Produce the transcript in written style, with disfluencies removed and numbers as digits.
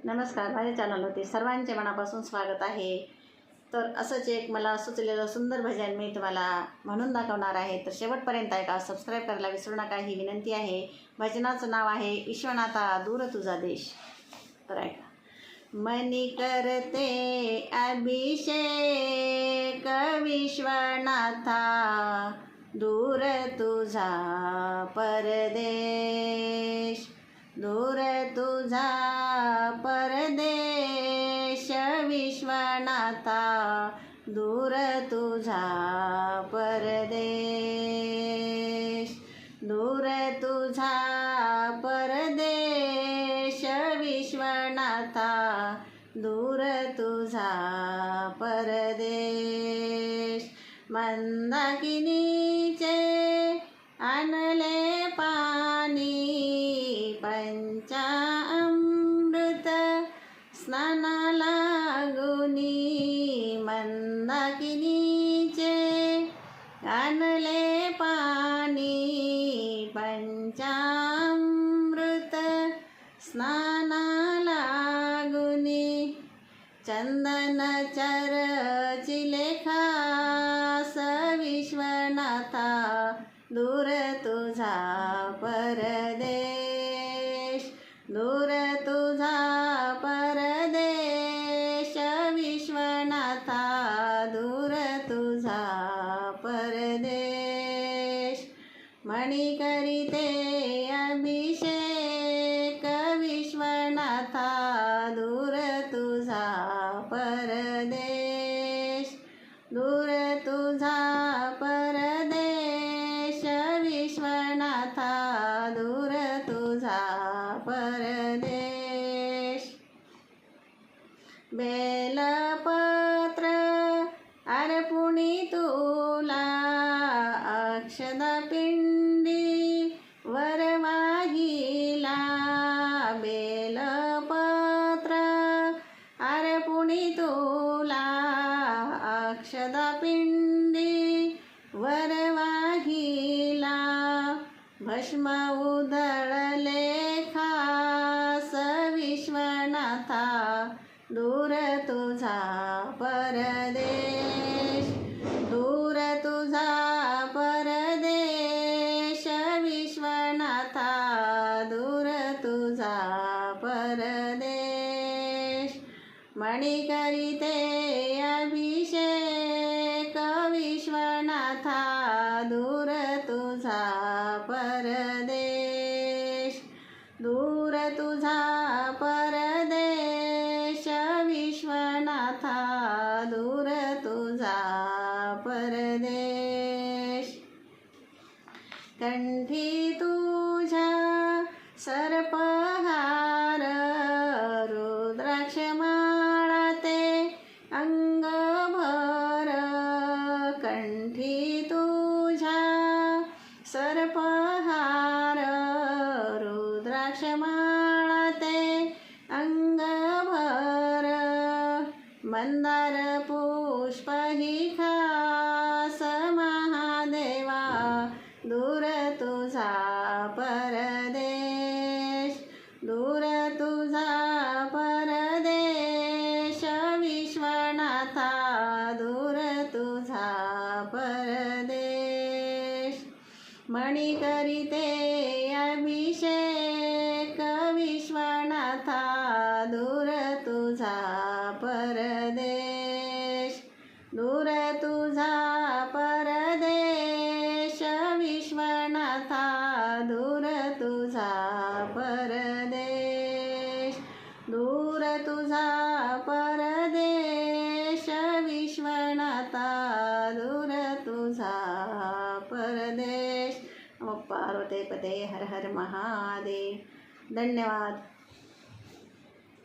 नमस्कार, माझ्या चॅनलवरती सर्वांचे मनापासून स्वागत आहे. तर असंच एक मला सुचलेलं सुंदर भजन मी तुम्हाला म्हणून दाखवणार आहे. तर शेवटपर्यंत ऐका, सबस्क्राईब करायला विसरू नका ही विनंती आहे. भजनाचं नाव आहे विश्वनाथा दूर तुझा देश. तर ऐका. मनी करते अभिषेक विश्वनाथा, दूर तुझा परदेश, दूर तुझा परदेश विश्वनाथा, दूर तुझा परदेश, दूर तुझा परदेश विश्वनाथा, दूर तुझा परदेश. मंदाकिनीचे आणले पाणी, पंचामृत स्नानाला गुणी. मंदाकिनीचे आणले पाणी, पंचामृत स्नानाला गुणी. चंदन चरचिले खास विश्वनाथा, दूर तुझा परदेश, दूर तुझा परदेश विश्वनाथा, दूर तुझा परदेश. मणी करीते अभिषेक विश्वनाथा, दूर तुझा परदेश, दूर तुझा परदेश विश्वनाथा, दूर तुझा परदेश. बेलपत्र अर्पुणी तुला, अक्षदा पिंडी वरवाहिला. बेलपत्र अर्पुणी तुला, अक्षदा पिंडी वरवाहिला. भस्म उधळले खास विश्वनाथा, दूर तुझा परदेश, दूर तुझा परदेश विश्वनाथा, दूर तुझा परदेश. मणी करीते अभिषेक विश्वनाथा, दूर तुझा परदेश, दूर तुझा परदेश विश्वनाथा, दूर तुझा परदेश. कंठी तुझ्या सर्पहार, रुद्राक्ष माळा ते अंगभर. कंठी तुझ्या सर्पहार, रुद्राक्ष माळा ते अंगभर. मंदार पुष्प ही खास महादेवा, दूर तुझा परदेश, दूर तुझा परदेश विश्वनाथा, दूर तुझा परदेश. मणी करीते अभिषेक विश्वनाथा, दूर तुझा परदेश, दूर तुझा परदेश विश्वनाथा, दूर तुझा परदेश, दूर तुझा परदेश विश्वनाथा, दूर तुझा परदेश. पार्वती पते हर हर महादेव. धन्यवाद.